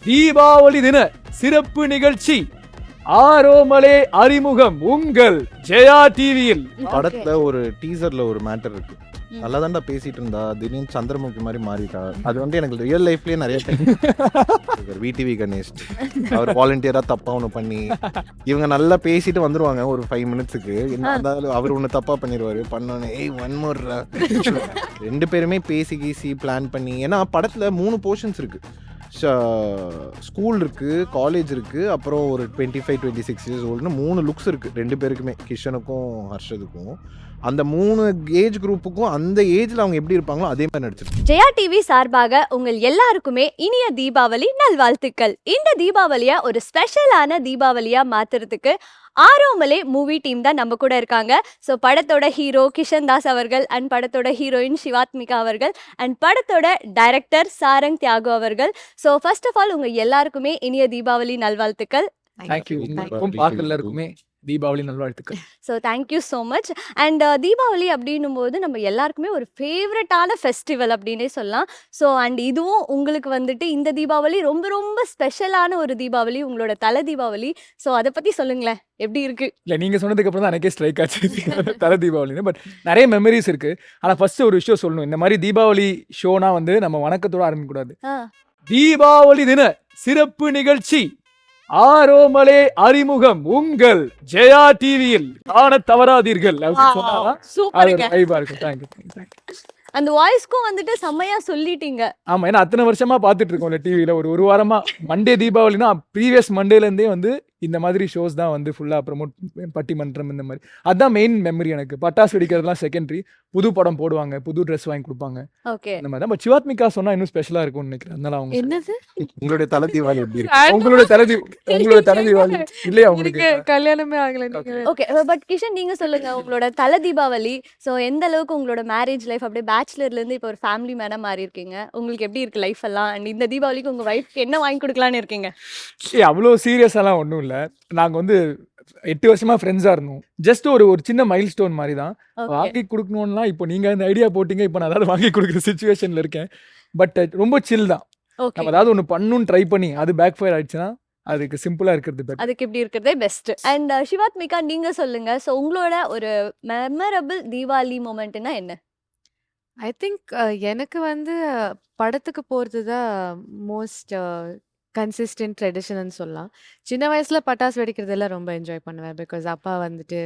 தீபாவளி தின சிறப்பு நிகழ்ச்சி ஆரோமலே அறிமுகம் உங்கள் ஜெயா டிவியில். படத்துல ஒரு டீசர்ல ஒரு மேட்டர் இருக்கு. நல்லா தான்டா பேசிட்டு இருந்தா திடீர்னு சந்திரமுகி மாதிரி மாறிட்டா. அது வந்து எனக்கு ரியல் லைஃப்லயே நிறைய விடிவி கணேஷ் அவர் வாலண்டியரா தப்பா ஒண்ணு பண்ணி இவங்க நல்லா பேசிட்டு வந்துருவாங்க ஒரு 5 மினிட்ஸுக்கு. என்ன இருந்தாலும் அவர் ஒண்ணு தப்பா பண்ணிடுவாரு. பண்ணோன்னே ஒன் மோர் ரெண்டு பேருமே பேசி கீசி பிளான் பண்ணி. ஏன்னா படத்துல 3 போர்ஷன்ஸ் இருக்கு. ஸ்கூல் இருக்கு, காலேஜ் இருக்கு, அப்புறம் ஒரு 25-26 இயர்ஸ் ஓல்டுன்னு 3 லுக்ஸ் இருக்கு ரெண்டு பேருக்குமே, கிஷனுக்கும் ஹர்ஷதுக்கும். அந்த 3 ஏஜ் குரூப்புக்கும் அந்த ஏஜ்ல அவங்க எப்படி இருப்பாங்களோ அதே மாதிரி நடிச்சிருக்கு. ஜெயா டிவி சார்பாக உங்கள் எல்லாருக்குமே இனிய தீபாவளி நல்வாழ்த்துக்கள். இந்த தீபாவளியா ஒரு ஸ்பெஷலான தீபாவளியா மாத்துறதுக்கு ஆரோமலே மூவி டீம் தான் நம்ம கூட இருக்காங்க. ஸோ படத்தோட ஹீரோ கிஷன் தாஸ் அவர்கள் அண்ட் படத்தோட ஹீரோயின் சிவாத்மிகா அவர்கள் அண்ட் படத்தோட டைரக்டர் சாரங் தியாகு அவர்கள். ஸோ ஃபர்ஸ்ட் ஆஃப் ஆல் உங்க எல்லாருக்குமே இனிய தீபாவளி நல்வாழ்த்துக்கள். தேங்க்யூ. எல்லாருக்குமே தீபாவளி நல்வாழ்த்துக்கள். So thank you so much. And Deepavali அப்படின்னும் போது நம்ம எல்லாருக்குமே ஒரு ஃபேவரட்டான ஃபெஸ்டிவல் அப்படின்னே சொல்லலாம். ஸோ அண்ட் இதுவும் உங்களுக்கு வந்துட்டு இந்த தீபாவளி ரொம்ப ரொம்ப ஸ்பெஷலான ஒரு தீபாவளி, உங்களோட தலை தீபாவளி. ஸோ அதை பற்றி சொல்லுங்களேன், எப்படி இருக்கு? இல்லை, நீங்கள் சொன்னதுக்கு அப்புறம் தான் எனக்கே ஸ்ட்ரைக் ஆச்சு தலை தீபாவளின்னு. பட் நிறைய மெமரிஸ் இருக்கு. ஆனால் ஃபர்ஸ்ட் ஒரு விஷயம் சொல்லணும். இந்த மாதிரி தீபாவளி ஷோனா வந்து நம்ம வணக்கத்தோட ஆரம்பிக்கக்கூடாது. தீபாவளி தின சிறப்பு நிகழ்ச்சி ஆரோமலே அறிமுகம் உங்கள் ஜெயா டிவியில் காண தவறாதீர்கள். அந்த வாய்ஸ்க்கும் வந்துட்டு செம்மையா சொல்லிட்டீங்க. ஆமா, ஏன்னா அத்தனை வருஷமா பாத்துட்டு இருக்கோம்ல டிவியில. ஒரு வாரமா மண்டே தீபாவளினா ப்ரீவியஸ் மண்டேல இருந்தே வந்து இந்த மாதிரி ஷோஸ் தான் வந்து ஃபுல்லா ப்ரமோட், பட்டிமன்றம் இந்த மாதிரி. அதுதான் மெயின் மெமரி எனக்கு. பட்டாசு வெடிக்கிறதுலாம் செகண்டரி. புது படம் போடுவாங்க, புது ட்ரெஸ் வாங்கி கொடுப்பாங்க, இந்த மாதிரி தான். பட் சிவாத்மிகா சொன்னா இன்னும் ஸ்பெஷலா இருக்கும்னு நினைக்கிறேன். அதனால அவங்க என்னது உங்களுடைய தலை தீபாவளி எப்படி இருக்கு? உங்களோட தலை தீபாவளி இல்லையா? உங்களுக்கு கல்யாணமே ஆகல. ஓகே, பட் கிஷன் நீங்க சொல்லுங்க, உங்களோட தலை தீபாவளி. ஸோ எந்த அளவுக்கு உங்களோட மேரேஜ் லைஃப் அப்படியே பேச்சுலர்ல இருந்து இப்போ ஒரு ஃபேமிலி மேனா மாறி இருக்கீங்க, உங்களுக்கு எப்படி இருக்கு லைஃப் எல்லாம்? அண்ட் இந்த தீபாவளிக்கு உங்க வைஃப்க்கு என்ன வாங்கி கொடுக்கலான்னு இருக்கீங்க? அவ்வளோ சீரியஸாலாம் ஒன்றும் இல்லை. நாங்கள் வந்து 8 வருஷமா ஃப்ரெண்ட்ஸா இருந்தோம். ஜஸ்ட் ஒரு சின்ன மைல் ஸ்டோன் மாதிரி தான். வாங்கி கொடுக்கணும்லாம் இப்போ நீங்க இந்த ஐடியா போட்டீங்க. இப்போ நான் அதாவது வாங்கி கொடுக்குற சிச்சுவேஷன்ல இருக்கேன். பட் ரொம்ப சில் தான். நம்ம அதாவது ஒன்று பண்ணணும்னு ட்ரை பண்ணி அது பேக் ஃபயர் ஆயிடுச்சுன்னா அதுக்கு சிம்பிளா இருக்கிறது பெட்டர். அதுக்கு இப்படி இருக்கிறதே பெஸ்ட். அண்ட் சிவாத்மிகா நீங்க சொல்லுங்க. ஸோ உங்களோட ஒரு மெமரபிள் தீபாவளி மொமெண்ட்னா என்ன? ஐ திங்க் எனக்கு வந்து படத்துக்கு போகிறது தான் மோஸ்ட் கன்சிஸ்டன்ட் ட்ரெடிஷன்னு சொல்லலாம். சின்ன வயசில் பட்டாசு வெடிக்கிறதெல்லாம் ரொம்ப என்ஜாய் பண்ணுவேன். பிகாஸ் அப்பா வந்துட்டு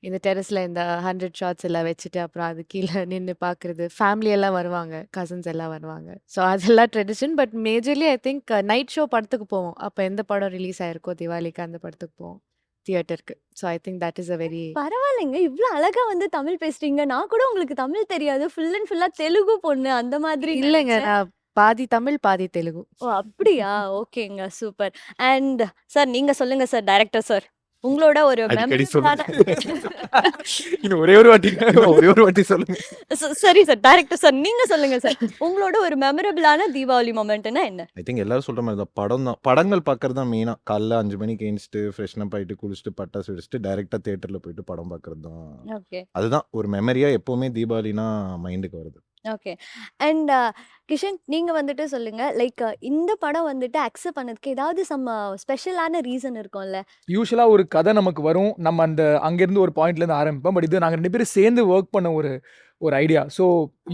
இந்த டெரஸில் இந்த 100 ஷாட்ஸ் எல்லாம் வச்சுட்டு அப்புறம் அது கீழே நின்று பார்க்குறது, ஃபேமிலியெல்லாம் வருவாங்க, கசின்ஸ் எல்லாம் வருவாங்க. ஸோ அதெல்லாம் tradition. But majorly I think night show படத்துக்கு போவோம். அப்போ எந்த படம் ரிலீஸ் ஆயிருக்கோ திவாலிக்கு அந்த படத்துக்கு போவோம் தியேட்டருக்கு. So I think that is a very பரவாயில்லைங்க, இவ்வளோ அழகா வந்து தமிழ் பேசுறீங்க. நான் கூட உங்களுக்கு தமிழ் தெரியாது, ஃபுல் அண்ட் ஃபுல்லா தெலுங்கு பொண்ணு அந்த மாதிரி இல்லைங்க. நான் பாதி தமிழ் பாதி தெலுங்கு. ஓ அப்படியா? ஓகேங்க, சூப்பர். அண்ட் சார் நீங்க சொல்லுங்க சார், டைரக்டர் சார், உங்களோட ஒரு ஒரே ஒரு வாட்டி சொல்லுங்க. சரி சார், டைரக்டர் சார் நீங்க சொல்லுங்க சார், உங்களோட ஒரு மெமரபிளான தீபாவளி மொமெண்ட்னா என்ன? ஐ திங்க் எல்லாரும் சொல்ற மாதிரி தான். படம் தான், படங்கள் பார்க்கறது தான் மெயினா. காலைல 5 மணிக்கு எழுந்துட்டு ஃப்ரெஷ்னப் ஆயிட்டு குளிச்சுட்டு பட்டாசு வெடிச்சுட்டு டைரக்டா தியேட்டர்ல போயிட்டு படம் பார்க்கறது தான். ஓகே, அதுதான் ஒரு மெமரியா எப்பவுமே தீபாவளினா மைண்டுக்கு வருது. ஓகே. அண்ட் கிஷன் நீங்க வந்துட்டு சொல்லுங்க, லைக் இந்த படம் வந்துட்டு அக்செப்ட் பண்ணதுக்கு ஏதாவது சம் ஸ்பெஷலான ரீசன் இருக்கும்ல? யூஸ்வலா ஒரு கதை நமக்கு வரும், நம்ம அந்த அங்கிருந்து ஒரு பாயிண்ட்ல இருந்து ஆரம்பிப்போம். பட் இது நாங்கள் 2 பேரும் சேர்ந்து ஒர்க் பண்ண ஒரு ஐடியா. ஸோ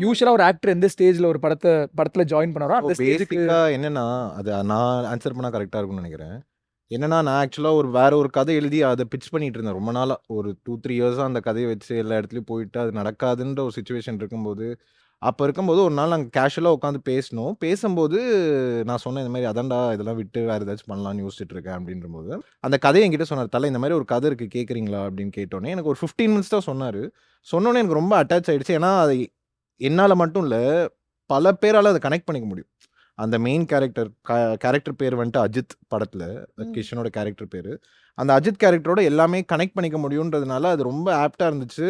யூஸ்வலா ஒரு ஆக்டர் எந்த ஸ்டேஜ்ல ஒரு படத்துல ஜாயின் பண்ணாரோ அந்த ஸ்டேஜுக்கு என்னன்னா, அது நான் ஆன்சர் பண்ணா கரெக்டா இருக்கும்னு நினைக்கிறேன். என்னன்னா, நான் ஆக்சுவலாக வேற ஒரு கதை எழுதி அதை பிட்ச் பண்ணிட்டு இருந்தேன் ரொம்ப நாளா. ஒரு 2-3 இயர்ஸாக அந்த கதையை வச்சு எல்லா இடத்துலையும் போயிட்டு அது நடக்காதுன்ற ஒரு சுச்சுவேஷன் இருக்கும்போது, அப்போ இருக்கும்போது ஒரு நாள் நாங்கள் கேஷுவலாக உட்காந்து பேசணும். பேசும்போது நான் சொன்னேன், இந்த மாதிரி அதான்டா இதெல்லாம் விட்டு வேறு ஏதாச்சும் பண்ணலான்னு யோசிச்சுட்டு இருக்கேன் அப்படின்றபோது அந்த கதையை என்கிட்ட சொன்னார். தலை இந்த மாதிரி ஒரு கதை இருக்குது கேட்குறீங்களா அப்படின்னு கேட்டோன்னே எனக்கு ஒரு 15 மினிட்ஸ் தான் சொன்னார். சொன்னோன்னே எனக்கு ரொம்ப அட்டாச் ஆகிடுச்சு. ஏன்னா அது என்னால் மட்டும் இல்லை, பல பேரால் அதை கனெக்ட் பண்ணிக்க முடியும். அந்த மெயின் கேரக்டர் பேர் வந்துட்டு அஜித். படத்தில் கிஷனோட கேரக்டர் பேர். அந்த அஜித் கேரக்டரோட எல்லாமே கனெக்ட் பண்ணிக்க முடியுன்றதுனால அது ரொம்ப ஆப்டாக இருந்துச்சு.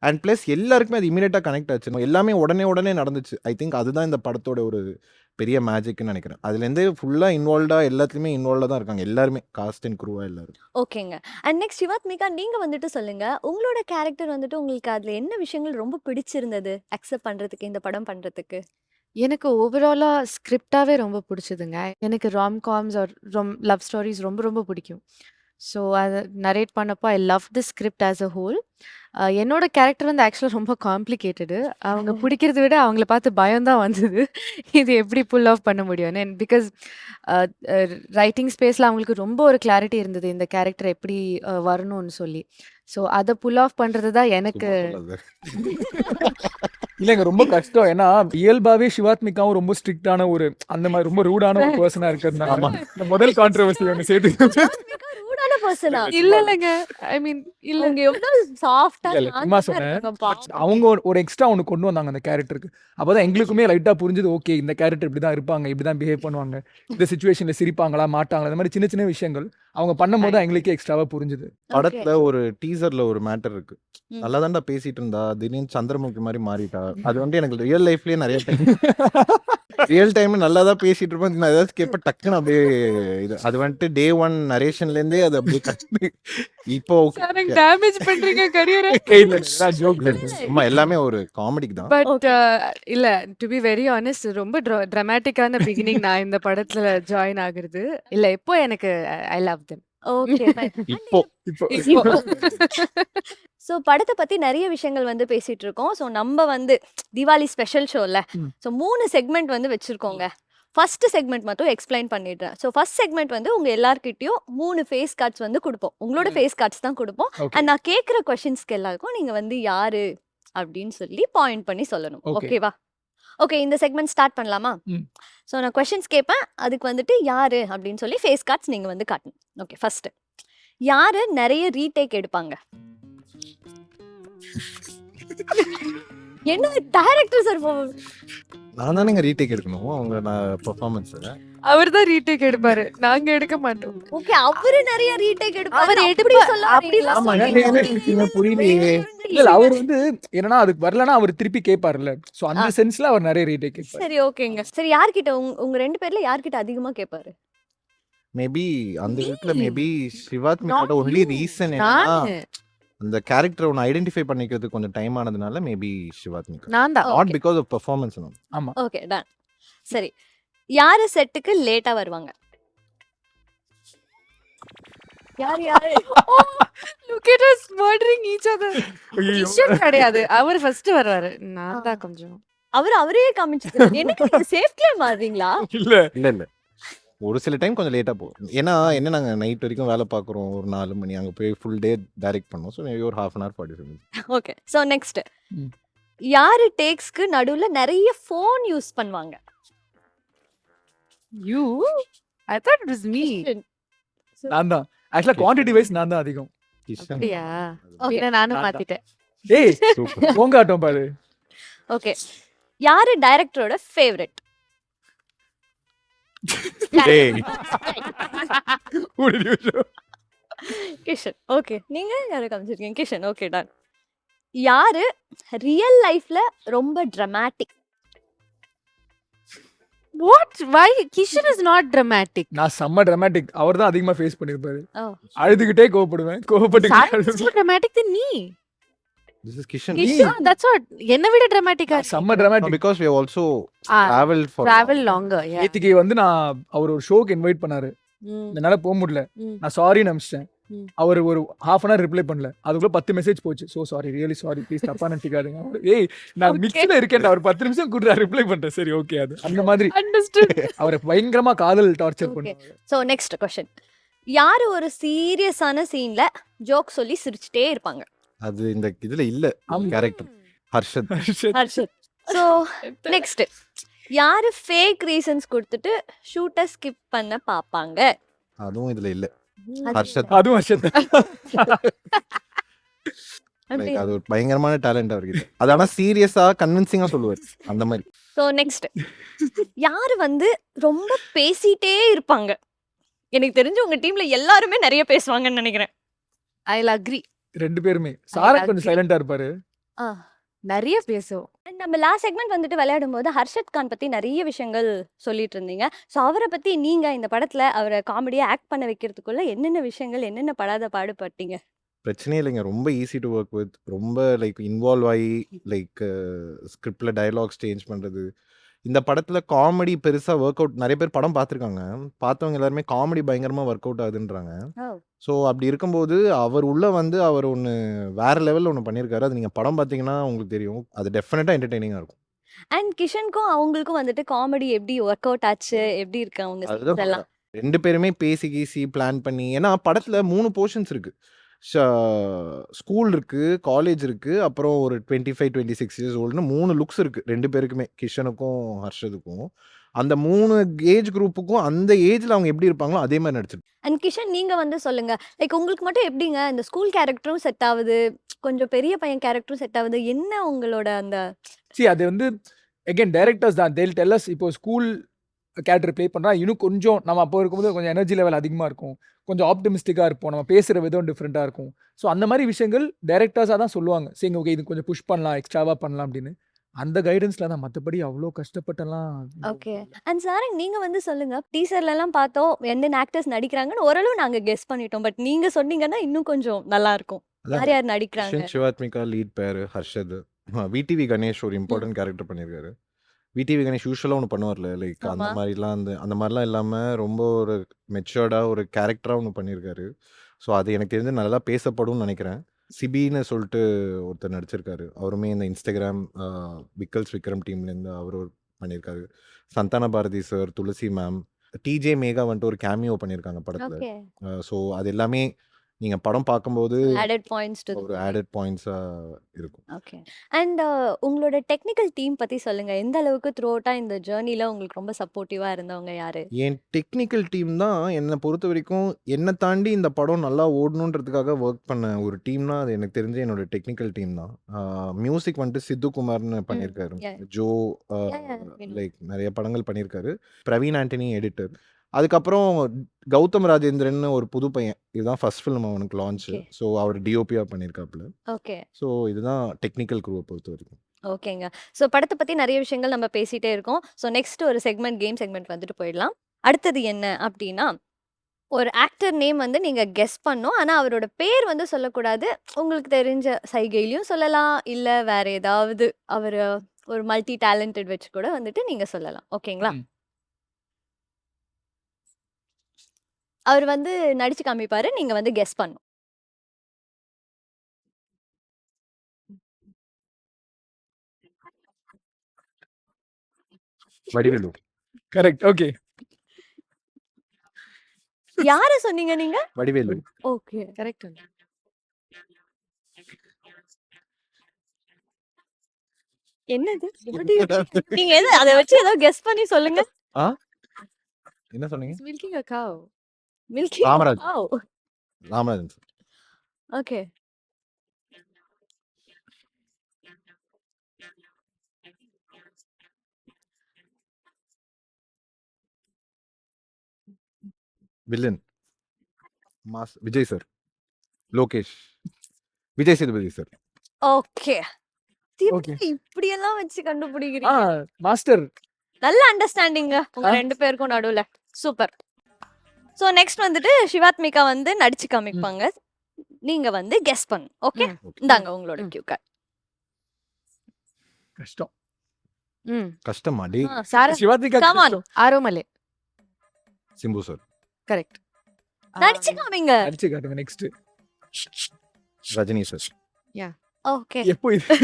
அண்ட் ப்ளஸ் எல்லாருக்குமே அது இமீடியட்டாக கனெக்ட் ஆச்சு. எல்லாமே உடனே நடந்துச்சு. ஐ திங்க் அதுதான் இந்த படத்தோட ஒரு பெரிய மேஜிக்னு நினைக்கிறேன். அதுலேருந்து ஃபுல்லாக இன்வால்வ்டாக எல்லாத்துலேயுமே இன்வால்வ்டாக தான் இருக்காங்க எல்லாருமே, காஸ்ட் அண்ட் குரூவாக எல்லாரும். ஓகேங்க. அண்ட் நெக்ஸ்ட் சிவாத்மிகா நீங்க வந்துட்டு சொல்லுங்க, உங்களோட கேரக்டர் வந்துட்டு உங்களுக்கு அதுல என்ன விஷயங்கள் ரொம்ப பிடிச்சிருந்தது அக்செப்ட் பண்றதுக்கு, இந்த படம் பண்றதுக்கு? எனக்கு ஓவராலா ஸ்கிரிப்டாவே ரொம்ப பிடிச்சதுங்க. எனக்கு ராம்காம்ஸ் ஆர் லவ் ஸ்டோரீஸ் ரொம்ப ரொம்ப பிடிக்கும். ஸோ அத நரேட் பண்ணப்போ I love the script as a whole. என்னோட கேரக்டர் வந்து ஆக்சுவலா ரொம்ப காம்ப்ளிகேட்டடு. அவங்க பிடிக்கிறத விட அவங்கள பார்த்து பயம் தான் வந்தது. இது எப்படி புல் ஆஃப் பண்ண முடியும்னு. பிகாஸ் ரைட்டிங் ஸ்பேஸ்ல அவங்களுக்கு ரொம்ப ஒரு கிளாரிட்டி இருந்தது. இந்த கேரக்டர் எப்படி வரணும்னு சொல்லி. ஸோ அத புல் ஆஃப் பண்றது தான் எனக்கு சும்மா சொல்லாத. இல்லைங்க ரொம்ப கஷ்டம். ஏன்னா இயல்பாவே சிவாத்மிகாவும் ரொம்ப ஸ்ட்ரிக்டான ஒரு அந்த மாதிரி ரொம்ப ரூடான ஒரு பர்சனா இருக்கிறதுனால இந்த முதல் கான்ட்ரவர்சி ஒன்று சேர்த்து ரூடான பர்சனா இல்லங்க. ஐ மீன் இல்ல. அவங்க எவ்வளவு சாஃப்டா இல்ல, சும்மா சொன்னேன். அவங்க ஒரு எக்ஸ்ட்ரா ஒன்று கொண்டு வந்தாங்க அந்த கேரக்டருக்கு. அப்போதான் எங்களுக்குமே லைட்டா புரிஞ்சது, ஓகே இந்த கேரக்டர் இப்படிதான் இருப்பாங்க, இப்படிதான் பிஹேவ் பண்ணுவாங்க, இந்த சுச்சுவேஷன்ல சிரிப்பாங்களா மாட்டாங்களா, இந்த மாதிரி சின்ன சின்ன விஷயங்கள் அவங்க பண்ணும்போது தான் எங்களுக்கே எக்ஸ்ட்ராவா புரிஞ்சுது. படத்துல ஒரு டீசர்ல ஒரு மேட்டர் இருக்கு. நல்லா தான்டா பேசிட்டு இருந்தா திடீர்னு சந்திரமுகி மாதிரி மாறிட்டா. அது வந்து எனக்கு ரியல் லைஃப்லயே நிறைய டைம் ரியல் டைம் நல்லா தான் பேசிட்டு இருப்பேன். நான் ஏதாச்சும் கேட்ப டக்குன்னு அப்படியே இது அது வந்துட்டு டே 1 நரேஷன்ல இருந்தே அது அப்படியே கட்டு. இப்போ டேமேஜ் பண்றீங்க கரியரை. சும்மா எல்லாமே ஒரு காமெடிக்கு தான். பட் இல்ல, டு பி வெரி ஆனஸ்ட், ரொம்ப டிராமாட்டிக்கான பிகினிங் நான் இந்த படத்துல ஜாயின் ஆகுறது. இல்ல, இப்போ எனக்கு ஐ லவ் தெம். ஓகே இப்போ ஸோ படத்தை பத்தி நிறைய விஷயங்கள் வந்து பேசிட்டு இருக்கோம். ஸோ நம்ம வந்து தீபாவளி ஸ்பெஷல் ஷோல ஸோ 3 செக்மெண்ட் வந்து வச்சிருக்கோங்க. ஃபர்ஸ்ட் செக்மெண்ட் மட்டும் எக்ஸ்பிளைன் பண்ணிடுறேன். ஸோ ஃபர்ஸ்ட் செக்மெண்ட் வந்து உங்க எல்லார்கிட்டயும் 3 ஃபேஸ் கார்ட்ஸ் வந்து கொடுப்போம். உங்களோட ஃபேஸ் கார்ட்ஸ் தான் கொடுப்போம். அண்ட் நான் கேட்குற கொஸ்டின்ஸ்க்கு எல்லாருக்கும் நீங்க வந்து யாரு அப்படின்னு சொல்லி பாயிண்ட் பண்ணி சொல்லணும். ஓகேவா? ஓகே, இந்த செக்மெண்ட் ஸ்டார்ட் பண்ணலாமா? ஸோ நான் கொஸ்டின்ஸ் கேட்பேன். அதுக்கு வந்துட்டு யாரு அப்படின்னு சொல்லி ஃபேஸ் கார்ட்ஸ் நீங்க வந்து காட்டணும். ஓகே, ஃபர்ஸ்ட் யாரு நிறைய ரீடேக் எடுப்பாங்க? என்ன டைரக்டர் சார்? நான் தானேங்க ரீடேக் எடுக்கணும் அவங்க பெர்ஃபார்மன்ஸ். அவர் தான் ரீடேக் எடுப்பாரு, நாங்க எடுக்க மாட்டோம். ஓகே, அவரு நிறைய ரீடேக் எடுப்பாரு. அவர் புரியலையே. இல்ல அவர் வந்து என்னன்னா அதுக்கு வரலன்னா அவர் திருப்பி கேட்பாருல்ல. சோ அந்த சென்ஸ்ல அவர் நிறைய ரீடேக் கேட்பாரு. சரி, ஓகேங்க. சரி, யார்கிட்ட உங்க 2 பேர்ல யார்கிட்ட அதிகமா கேட்பாரு? மேபி அந்த இடத்துல மேபி சிவாத்மிகாவோட ஒன்லி ரீசன் என்னன்னா அந்த கேரக்டர் ஒன்னு ஐடென்டிஃபை பண்ணிக்கிறதுக்கு கொஞ்சம் டைம் ஆனதுனால மேபி சிவாத்மிகா. நான் தான். Not because of performance. ஆமா. Okay, done. சரி, யாரு செட்டுக்கு லேட்டா வருவாங்க? யார் யாரு? Look at us murdering each other. Kishan கிடையாது, அவர் ஃபர்ஸ்ட் வருவாரு. நான் தான் கொஞ்சம். அவரே காமிச்சிட்டு எனக்கு நீங்க சேஃப்டியா மாறீங்களா? இல்ல ஒரு சில டைம் கொஞ்சம் லேட்டா போகும். ஏன்னா என்ன நாங்க நைட் வரைக்கும் வேலை பார்க்குறோம். ஒரு 4 மணி அங்க போய் ஃபுல் டே டைரக்ட் பண்ணோம். ஸோ மேபி ஒரு 1/2 hour 45 minutes. Okay, so next யாரு டேக்ஸ்க்கு நடுவுல நிறைய ஃபோன் யூஸ் பண்ணுவாங்க? You? I thought it was me. நான் தான். ஆக்சுவலா குவாண்டிட்டி வைஸ் நான் தான் அதிகம். கிஷன். அப்படியா? Okay. பின்ன நானும் மாத்திட்டேன். ஏய் சூப்பர். போங்காட்டம் பாரு. ஓகே, யாரு டைரக்டரோட ஃபேவரட்? டேய். கிஷன். ஓகே, நீங்க யாரை காமிச்சிருக்கீங்க? கிஷன். Okay, done. யாரு ரியல் லைஃப்ல ரொம்ப dramatic? What? Why? Kishan is not dramatic. நான் செம்ம டிராமாட்டிக். அவர் தான் அதிகமா ஃபேஸ் பண்ணிருப்பாரு. Oh. அழுதுகிட்டே கோவப்படுவேன். கோவப்பட்டு Silence is more dramatic than me. This is Kishan. Kishan, that's what. என்னை விட dramatic-ஆ செம்ம No, dramatic. because we have also Ah, traveled for travel longer. Yeah. நேத்திக்கு வந்து நான் அவர் ஒரு ஷோக்கு இன்வைட் பண்ணாரு. என்னால போக முடியல. நான் சாரின்னு அனுப்பிச்சிட்டேன். அவர் ஒரு 1/2 hour ரிப்ளை பண்ணல. அதுக்குள்ள 10 மெசேஜ் போச்சு. So sorry, really sorry, please தப்பா நினைக்காதீங்க. ஏய் நான் மிக்ஸ்ல இருக்கேன், அவர் 10 நிமிஷம் கூட ரிப்ளை பண்றேன். சரி, ஓகே. அது அந்த மாதிரி Understood. அவரை பயங்கரமா காதல் டார்ச்சர் பண்ணுவாங்க. ஸோ நெக்ஸ்ட் கொஸ்டின், யாரு ஒரு சீரியஸான சீன்ல ஜோக் சொல்லி சிரிச்சுட்டே இருப்பாங்க? அது இந்த இதுல இல்ல character Harshad. Harshad. So next, யாரு ஃபேக் ரீசன்ஸ் கொடுத்துட்டு ஷூட்டை ஸ்கிப் பண்ண பாப்பாங்க? அதுவும் இதுல இல்ல. ஹர்ஷத். அதுவும் வருஷம் Like, அது ஒரு பயங்கரமான டேலண்ட் அவருக்கு. அது ஆனா சீரியஸா கன்வின்சிங்கா சொல்லுவார் அந்த மாதிரி. ஸோ நெக்ஸ்ட், யாரு வந்து ரொம்ப பேசிட்டே இருப்பாங்க? எனக்கு தெரிஞ்சு உங்க டீம்ல எல்லாருமே நிறைய பேசுவாங்கன்னு நினைக்கிறேன். I'll agree. 2 பேருமே. சாரா கொஞ்சம் சைலண்டா இருப்பாரு. நிறைய பேசுவோம். And நம்ம லாஸ்ட் செக்மெண்ட் வந்துட்டு விளையாடும் போது ஹர்ஷத் கான் பத்தி நிறைய விஷயங்கள் சொல்லிட்டு இருந்தீங்க. ஸோ அவரை பத்தி நீங்க இந்த படத்துல அவரை காமெடியா ஆக்ட் பண்ண வைக்கிறதுக்குள்ள என்னென்ன விஷயங்கள், என்னென்ன படாத பாடுபட்டீங்க? பிரச்சனையே இல்லைங்க. ரொம்ப ஈஸி டு ஒர்க் வித். ரொம்ப லைக் இன்வால்வ் ஆகி லைக் ஸ்கிரிப்ட்ல டயலாக்ஸ் சேஞ்ச் பண்றது இந்த படத்துல காமெடி பெருசா ஒர்க் அவுட் நிறைய பேர் படம் பார்த்துருக்காங்க. பார்த்தவங்க எல்லாருமே காமெடி பயங்கரமா ஒர்க் அவுட் ஆகுதுன்றாங்க. ஸோ அப்படி இருக்கும்போது அவர் உள்ள வந்து அவர் ஒண்ணு வேற லெவல்ல ஒண்ணு பண்ணியிருக்காரு. அது நீங்க படம் பார்த்தீங்கன்னா உங்களுக்கு தெரியும். அது டெஃபினட்டா என்டர்டெய்னிங்கா இருக்கும். அண்ட் கிஷனுக்கும் அவங்களுக்கும் வந்துட்டு காமெடி எப்படி ஒர்க் அவுட் ஆச்சு? எப்படி இருக்கு அவங்க அதுதான் scenes எல்லாம்? சொல்றேன். 2 பேருமே பேசி கீசி பிளான் பண்ணி ஏன்னா படத்துல 3 போர்ஷன்ஸ் இருக்கு. ஸ்கூல் இருக்கு, காலேஜ் இருக்கு, அப்புறம் ஒரு 25, 26 இயர்ஸ் ஓல்டுன்னு 3 லுக்ஸ் இருக்கு 2 பேருக்குமே. கிஷனுக்கும், ஹர்ஷதுக்கும். அந்த 3 ஏஜ் குரூப்புக்கும் அந்த ஏஜ்ல அவங்க எப்படி இருப்பாங்களோ அதே மாரி நடிச்சிருப்பாங்க. அண்ட் கிஷன் நீங்க வந்து சொல்லுங்க. லைக் உங்களுக்கு மட்டும் எப்படிங்க இந்த ஸ்கூல் கேரக்டரும் செட் ஆகுது, கொஞ்சம் பெரிய பையன் கேரக்டரும் செட் ஆகுது. என்ன உங்களோட அந்த அது வந்து அகைன் டைரக்டர்ஸ் தான். தேல் டெல் அஸ் இப்போ ஸ்கூல் கேரக்டர் ப்ளே பண்ணுறா இன்னும் கொஞ்சம் நம்ம அப்போ இருக்கும்போது கொஞ்சம் எனர்ஜி லெவல் அதிகமாக இருக்கும், கொஞ்சம் ஆப்டிமிஸ்டிக்காக இருப்போம், நம்ம பேசுகிற விதம் டிஃப்ரெண்ட்டாக இருக்கும். ஸோ அந்த மாதிரி விஷயங்கள் டைரக்டர்ஸாக தான் சொல்லுவாங்க. சரிங்க ஓகே இது கொஞ்சம் புஷ் பண்ணலாம், எக்ஸ்ட்ராவாக பண்ணலாம் அப்படின்னு. அந்த கைடன்ஸில் தான். மற்றபடி அவ்வளோ கஷ்டப்பட்டெல்லாம் ஓகே. அண்ட் சாரங் நீங்க வந்து சொல்லுங்க. டீசர்ல எல்லாம் பார்த்தோம் எந்தெந்த ஆக்டர்ஸ் நடிக்கிறாங்கன்னு ஓரளவு நாங்க கெஸ் பண்ணிட்டோம். பட் நீங்க சொன்னீங்கன்னா இன்னும் கொஞ்சம் நல்லா இருக்கும். யார் யார் நடிக்கிறாங்க? கிஷன் சிவாத்மிகா லீட் பேரு, ஹர்ஷத். விடிவி கணேஷ் ஒரு இம்பார்ட்டன்ட் கேரக்டர் பண்ணியிருக்காரு. விடிவி கணேஷ் யூஷுவலாக ஒன்று பண்ணுவார்ல, லைக் அந்த ஆமா. மாதிரிலாம் அந்த மாதிரிலாம் இல்லாமல் ரொம்ப ஒரு மெச்சூர்டாக ஒரு கேரக்டராக ஒன்று பண்ணியிருக்காரு. ஸோ அது எனக்கு தெரிஞ்சு நல்லா பேசப்படும்னு நினைக்கிறேன். சிபின்னு சொல்லிட்டு ஒருத்தர் நடிச்சிருக்காரு. அவருமே இந்த இன்ஸ்டாகிராம் விக்கல்ஸ் விக்ரம் டீம்லேருந்து அவர் பண்ணியிருக்காரு. சந்தான பாரதி சார், துளசி மேம், டிஜே மேகா வந்துட்டு ஒரு கேமியோ பண்ணியிருக்காங்க படத்தில். ஓகே. ஸோ அது எல்லாமே நீங்கள் படம் பார்க்கும்போது ஆடட் பாயிண்ட்ஸ் டு ஒரு ஆடட் பாயிண்ட்ஸாக இருக்கும். ஓகே. அண்ட் உங்களோட டெக்னிக்கல் டீம் பத்தி சொல்லுங்க. எந்த அளவுக்கு த்ரூ அவுட்டா இந்த ஜர்னில உங்களுக்கு ரொம்ப சப்போர்ட்டிவா இருந்தவங்க யாரு? என் டெக்னிக்கல் டீம் தான் என்னை பொறுத்த வரைக்கும் என்னை தாண்டி இந்த படம் நல்லா ஓடணுன்றதுக்காக ஒர்க் பண்ண ஒரு டீம்னா அது எனக்கு தெரிஞ்சு என்னோட டெக்னிக்கல் டீம் தான். மியூசிக் வந்துட்டு சித்து குமார்னு பண்ணியிருக்காரு. yeah. Joe Yeah, we know. Like நிறைய படங்கள் பண்ணியிருக்காரு. பிரவீன் ஆண்டனி எடிட்டர். அதுக்கப்புறம் கௌதம் ராஜேந்திரன் ஒரு புது பையன். இதுதான் ஃபர்ஸ்ட் ஃபிலிம் அவனுக்கு லான்ச். Okay. ஸோ அவர் டிஓபியா பண்ணியிருக்காப்புல. ஓகே. ஸோ இதுதான் டெக்னிக்கல் குரூவை பொறுத்த வரைக்கும். ஓகேங்க. ஸோ படத்தை பத்தி நிறைய விஷயங்கள் நம்ம பேசிட்டே இருக்கோம். ஸோ நெக்ஸ்ட் ஒரு செக்மெண்ட் கேம் செக்மெண்ட் வந்துட்டு போயிடலாம். அடுத்தது என்ன அப்படின்னா ஒரு ஆக்டர் நேம் வந்து நீங்க கெஸ் பண்ணும். ஆனா அவரோட பேர் வந்து சொல்லக்கூடாது. உங்களுக்கு தெரிஞ்ச சைகையிலயும் சொல்லலாம். இல்ல வேற ஏதாவது அவர் ஒரு மல்டி டேலண்டட் வச்சு கூட வந்துட்டு நீங்க சொல்லலாம். ஓகேங்களா? ம். அவர் வந்து நடிச்சு காமிப்பாரு. நீங்க வந்து கெஸ் பண்ணும். வடிவேலு. கரெக்ட். ஓகே. யார சொன்னீங்க நீங்க? வடிவேலு. ஓகே. கரெக்ட். என்னது? நீங்க எது அத வச்சு ஏதோ கெஸ் பண்ணி சொல்லுங்க. என்ன சொன்னீங்க? He's milking a cow. Milky Ramaraj. Wow. Ramarajan sir. Okay. Villain. Mass Vijay sir. Lokesh. Vijay Sethupathi sir. Okay. Okay. இப்படி எல்லாம் வச்சு ஆ கண்டுபிடிக்கிறீங்க. மாஸ்டர். நல்ல அண்டர்ஸ்டாண்டிங்க உங்க 2 பேருக்கும் நடுவுல. சூப்பர். சோ நெக்ஸ்ட் வந்துட்டு சிவாத்மிகா வந்து நடிச்சு காமிப்பாங்க. நீங்க வந்து கெஸ் பண்ணு. ஓகே? இந்தாங்க உங்களோட கியூ கார்டு. கஷ்டம். கஷ்டமா டே. Sara Sivathmika come on. கஷ்டம். ஆரோமலே. சிம்பு சார். கரெக்ட். நடிச்சு காமிங்க. அடிச்சு காட்டுங்க நெக்ஸ்ட். ரஜினி சார். ஓகே. எப்போ இது?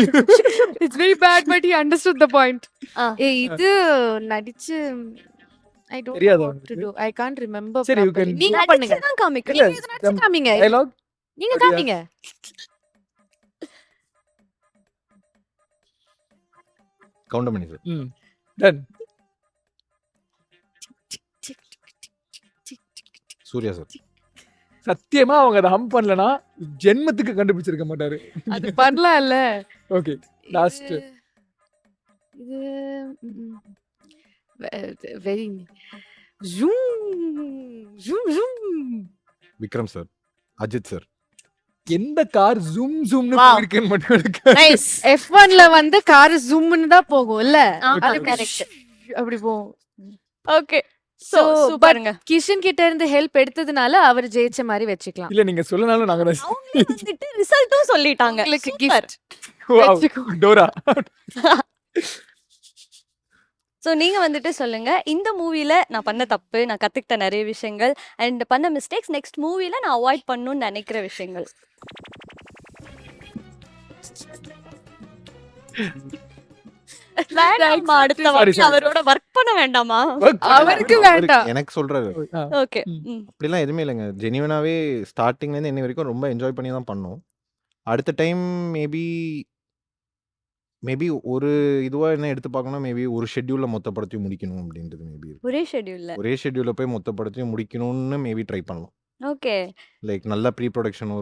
It's very bad but he understood the point. இது நடிச்சு I don't know தெரியாதா what to உங்களுக்கு? do. I can't remember சரி, you properly. can- நீங்க பண்ணுங்க. நடிச்சு தான் காமிக்கணும். இல்ல, நீங்க இதை நடிச்சு காமிங்க. டயலாக் நீங்க சரியா? காமிங்க. Goundamani sir. Done. Suriya sir. சத்தியமா அவங்க அதை ஹம் பண்ணலனா ஜென்மத்துக்கு கண்டுபிடிச்சிருக்க மாட்டாரு. அது பண்ணலாம்ல. ஓகே. லாஸ்ட். இது very Vikram sir. Ajith sir. எந்த கார் ஜூம் ஜூம்னு Wow. போயிருக்குன்னு மட்டும் எனக்கு நைஸ். F1ல வந்து கார் ஜூம்னு தான் போகும் இல்ல? ஆமா அது கரெக்ட். அப்படி போகும். ஓகே. So, சூப்பருங்க. கிஷன் கிட்ட இருந்து ஹெல்ப் எடுத்ததுனால அவர் ஜெயிச்ச மாதிரி வச்சுக்கலாம். இல்ல நீங்க சொல்லனாலும் நாங்க தான் அவங்களே வந்துட்டு ரிசல்ட்டும் சொல்லிட்டாங்க. உங்களுக்கு சூப்பர். gift. Wow. வச்சுக்கோ. டோரா. ஸோ நீங்க வந்துட்டு சொல்லுங்க, இந்த மூவில நான் பண்ண தப்பு, நான் கத்துக்கிட்ட நிறைய விஷயங்கள் அண்ட் பண்ண மிஸ்டேக்ஸ், நெக்ஸ்ட் மூவில நான் அவாய்ட் பண்ணணும்னு நினைக்கிற விஷயங்கள். வேண்டாமா, அடுத்த Sorry, வாட்டி sorry. அவரோட ஒர்க் பண்ண வேண்டாமா? அவருக்கு வேண்டாம். எனக்கு சொல்றாரு ஓகே. அப்படிலாம் எதுவுமே இல்லைங்க. ஜெனியூனாவே ஸ்டார்டிங்லேருந்து இன்னை வரைக்கும் ரொம்ப என்ஜாய் பண்ணி தான் பண்ணோம். அடுத்த டைம் மேபி ஒரு இதுவா என்ன எடுத்து பார்க்கணும், மேபி ஒரு ஷெட்யூல்ல மொத்த படத்தையும் முடிக்கணும் அப்படின்றது மேபி இருக்கு. ஒரே ஷெட்யூல்ல. ஒரே ஷெட்யூல்ல போய் மொத்த படத்தையும் முடிக்கணும்னு மேபி ட்ரை பண்ணலாம். ஓகே. லைக் நல்ல ப்ரீ ப்ரொடக்ஷன்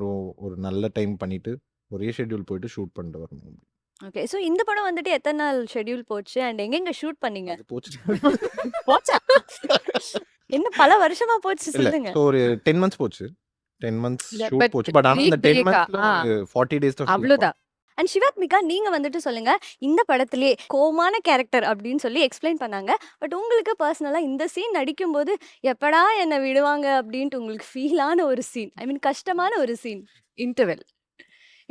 ஒரு நல்ல டைம் பண்ணிட்டு ஒரே ஷெட்யூல் போயிட்டு ஷூட் பண்ணிட்டு வரணும். ஓகே. ஸோ இந்த படம் வந்துட்டு எத்தனை நாள் ஷெட்யூல் போச்சு அண்ட் எங்கெங்க ஷூட் பண்ணீங்க? அது போச்சு. போச்சா? என்ன பல வருஷமா போச்சு இல்ல சொல்லுங்க. ஸோ ஒரு 10 months போச்சு. 10 months இல்ல, ஷூட் but போச்சு. பட் ஆனால் அந்த 10 break-ஆ? monthsல 40 days தான் shoot அவ்வளவுதான். அண்ட் சிவாத்மிகா, நீங்க வந்துட்டு சொல்லுங்க, இந்த படத்திலேயே கோவமான கேரக்டர் அப்படின்னு சொல்லி எக்ஸ்பிளைன் பண்ணாங்க. பட் உங்களுக்கு பர்சனலா இந்த சீன் நடிக்கும்போது எப்படா என்ன விடுவாங்க அப்படின்ட்டு உங்களுக்கு ஃபீல் ஆன ஒரு சீன், ஐ மீன் கஷ்டமான ஒரு scene, interval.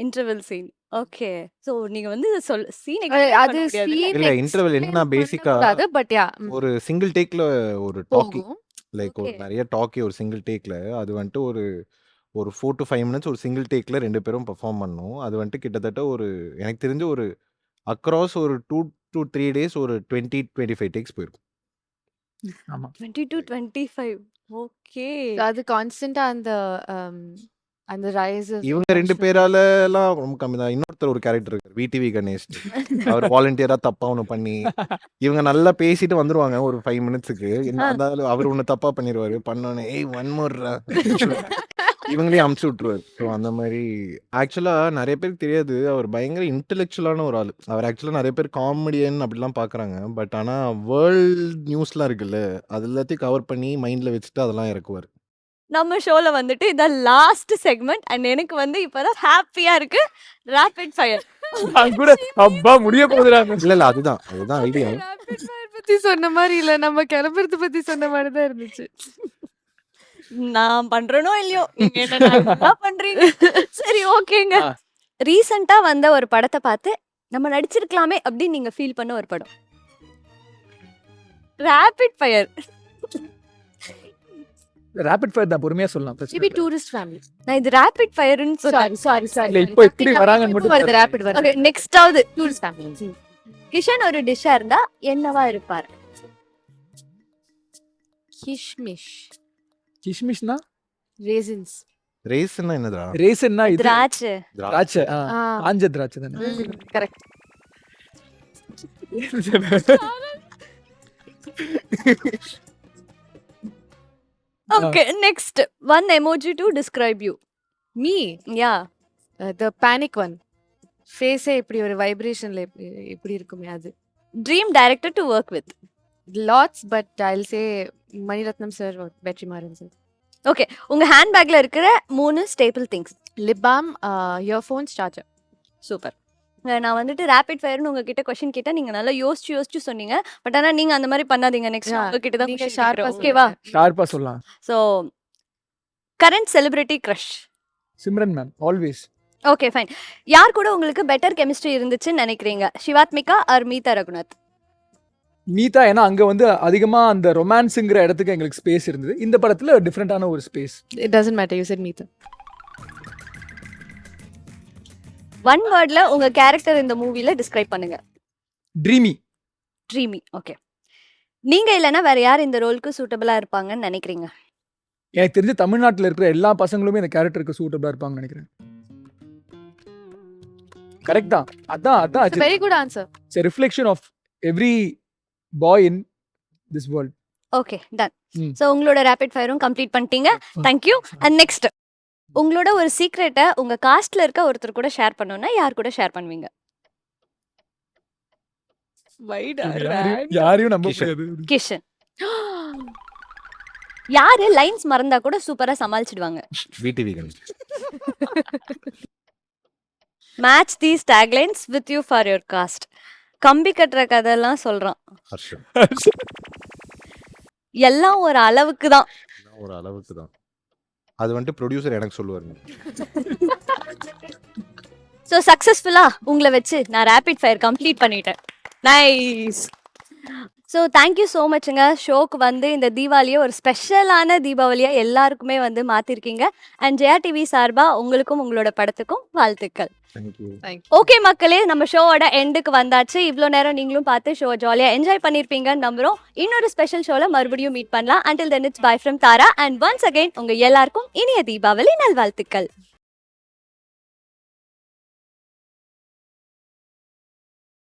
Interval scene. Okay. So நீங்க வந்து சீன் அது இல்ல இன்டர்வல் என்ன பேசிக்கா பட் யா ஒரு சிங்கிள் டேக்ல ஒரு டாக்கி போகும். லைக் ஒரு Okay. நிறைய டாக்கி ஒரு சிங்கிள் டேக்ல அது வந்துட்டு ஒரு 4 to 5 minutes ஒரு சிங்கிள் டேக்ல 2 பேரும் பெர்ஃபார்ம் பண்ணோம். அது வந்துட்டு கிட்டத்தட்ட எனக்கு தெரிஞ்சு ஒரு அக்ராஸ் ஒரு 2 to 3 days ஒரு 20-25 டேக்ஸ் போயிருக்கும். ஆமா. 22-25. ஓகே. அது கான்ஸ்டன்டா அந்த ரைஸ் இவங்க 2 பேரால எல்லாம் ரொம்ப கம்மி தான். இன்னொருத்தர் ஒரு கேரக்டர் இருக்காரு விடிவி கணேஷ். அவர் வாலண்டியரா தப்பா ஒன்று பண்ணி இவங்க நல்லா பேசிட்டு வந்துருவாங்க ஒரு 5 minutesக்கு. என்ன இருந்தாலும் அவர் ஒன்று தப்பா பண்ணிடுவாரு. பண்ணோன்னே ஏய் ஒன் மோர் இவங்களையும் அமுச்சு விட்டுருவாரு. ஸோ அந்த மாதிரி ஆக்சுவலாக நிறைய பேருக்கு தெரியாது, அவர் பயங்கர இன்டெலெக்சுவலான ஒரு ஆள். அவர் ஆக்சுவலாக நிறைய பேர் காமெடியன் அப்படிலாம் பார்க்குறாங்க. பட் ஆனால் வேர்ல்ட் நியூஸ்லாம் இருக்குல்ல, அது எல்லாத்தையும் கவர் பண்ணி மைண்டில் வச்சுட்டு அதெல்லாம் இறக்குவார். நம்ம ஷோல வந்துட்டு இதான் லாஸ்ட் செக்மெண்ட் அண்ட் எனக்கு வந்து இப்பதான் ஹாப்பியா இருக்கு. Rapid fire. நான் கூட அப்பா முடிய போகுதுறாங்க. இல்லை அதுதான் ஐடியா. ரேபிட் ஃபயர் பத்தி சொன்ன மாதிரி இல்ல, நம்ம கிளம்புறது பத்தி சொன்ன மாதிரி தான் இருந்துச்சு. நான் பண்றேனோ இல்லையோ, நீங்க என்ன நல்லா பண்றீங்க. சரி ஓகேங்க. ரீசெண்டா வந்த ஒரு படத்தை பார்த்து நம்ம நடிச்சிருக்கலாமே அப்படின்னு நீங்க ஃபீல் பண்ண ஒரு படம். Rapid fire. ரேபிட் ஃபயர் தான் பொறுமையா சொல்லலாம். பிரச்சனை மேபி இல்ல. Tourist family. நான் இது ரேபிட் ஃபயர்னு சொன்னேன். சாரி இல்ல, இப்போ எப்படி வராங்கன்னு மட்டும் வருது ரேபிட் வருது. ஓகே, நெக்ஸ்ட் ஆவது டூரிஸ்ட் ஃபேமிலி. கிஷன் ஒரு டிஷ்ஷா இருந்தா என்னவா இருப்பார்? கிஷ்மிஷ். கிஷ்மிஷ்னா ரேசின்ஸ். ரேஸ்ன்னா என்னதா? ரேசன்னா இது திராட்சை. திராட்சை. காஞ்ச திராட்சை தானே. Correct. Okay, next one emoji to describe you. Me yeah. The panic one. ஃபேஸே இப்படி ஒரு வைப்ரேஷன்ல இப்படி இருக்குமே அது. Dream director to work with. Lots but I will say Mani Ratnam sir, Vetrimaaran sir. Okay, உங்க ஹேண்ட்பேக்ல இருக்கிற 3 staple things. Lip balm, earphones, charger. Super. நான் வந்துட்டு ரேபிட் ஃபயர்னு உங்ககிட்ட கொஸ்டின் கேட்டா நீங்க நல்லா யோசிச்சு சொன்னீங்க. பட் ஆனா நீங்க அந்த மாதிரி பண்ணாதீங்க. நெக்ஸ்ட் Yeah, உங்ககிட்ட தான் நீங்க question sharp-ஆ கேக்குறேன். ஓகேவா? ஷார்ப்பா சொல்லலாம். So current celebrity crush. Simran ma'am always. Okay fine. யார் கூட உங்களுக்கு பெட்டர் கெமிஸ்ட்ரி இருந்துச்சுன்னு நினைக்கிறீங்க? சிவாத்மிகா ஆர் மீதா ரகுநாத்? மீதா, ஏன்னா அங்க வந்து அதிகமா அந்த ரொமான்ஸுங்கிற இடத்துக்கு எங்களுக்கு ஸ்பேஸ் இருந்தது. இந்த படத்துல டிஃப்ரெண்டான ஒரு space. It doesn't matter, you said Meeta. One வேர்ட்ல உங்க கேரக்டர் இந்த மூவில டிஸ்கிரைப் பண்ணுங்க. ட்ரீமி. ட்ரீமி. ஓகே. நீங்க இல்லனா வேற யார் இந்த ரோலுக்கு சூட்டபிளா இருப்பாங்கன்னு நினைக்கிறீங்க? எனக்கு தெரிஞ்ச தமிழ்நாட்டுல இருக்கிற எல்லா பசங்களுமே இந்த கேரக்டருக்கு சூட்டபிளா இருப்பாங்கன்னு நினைக்கிறேன். கரெக்ட் தான். அதான் It's a very good answer. It's a reflection of every boy in this world. Okay, done. So உங்களோட ரேபிட் ஃபயரும் கம்ப்ளீட் பண்ணிட்டீங்க. Thank you. And next, உங்களோட ஒரு சீக்ரெட்டை உங்க காஸ்ட்ல இருக்க ஒருத்தர் கூட ஷேர் பண்ணனும்னா யார் கூட ஷேர் பண்ணுவீங்க? யாரையும் நம்ப கிஷன். முடியாது. கிஷன். யாரு லைன்ஸ் மறந்தா கூட சூப்பரா சமாளிச்சிடுவாங்க? VTV Ganesh. Match these taglines with you for your cast. கம்பி கட்டுற கதையெல்லாம் சொல்றான். ஹர்ஷம். எல்லாம் ஒரு அளவுக்கு தான். ஒரு அளவுக்கு தான். அது வந்துட்டு ப்ரொடியூசர் எனக்கு சொல்லுவாருங்க. ஸோ சக்ஸஸ்ஃபுல்லா உங்களை வச்சு நான் ரேபிட் ஃபயர் கம்ப்ளீட் பண்ணிட்டேன். நைஸ். ஸோ தேங்க்யூ ஸோ மச்ங்க. ஷோக்கு வந்து இந்த தீபாவளியை ஒரு ஸ்பெஷலான தீபாவளியா எல்லாருக்குமே வந்து மாத்திருக்கீங்க. அண்ட் ஜெயா டிவி சார்பா உங்களுக்கும் உங்களோட படத்துக்கும் வாழ்த்துக்கள். தேங்க்யூ. ஓகே மக்களே, நம்ம ஷோவோட எண்டுக்கு வந்தாச்சு. இவ்வளோ நேரம் நீங்களும் பார்த்து ஷோ ஜாலியாக என்ஜாய் பண்ணியிருப்பீங்கன்னு நம்புறோம். இன்னொரு ஸ்பெஷல் ஷோவில் மறுபடியும் மீட் பண்ணலாம். Until then it's bye from Tara and once again உங்க எல்லாருக்கும் இனிய தீபாவளி நல்வாழ்த்துக்கள்.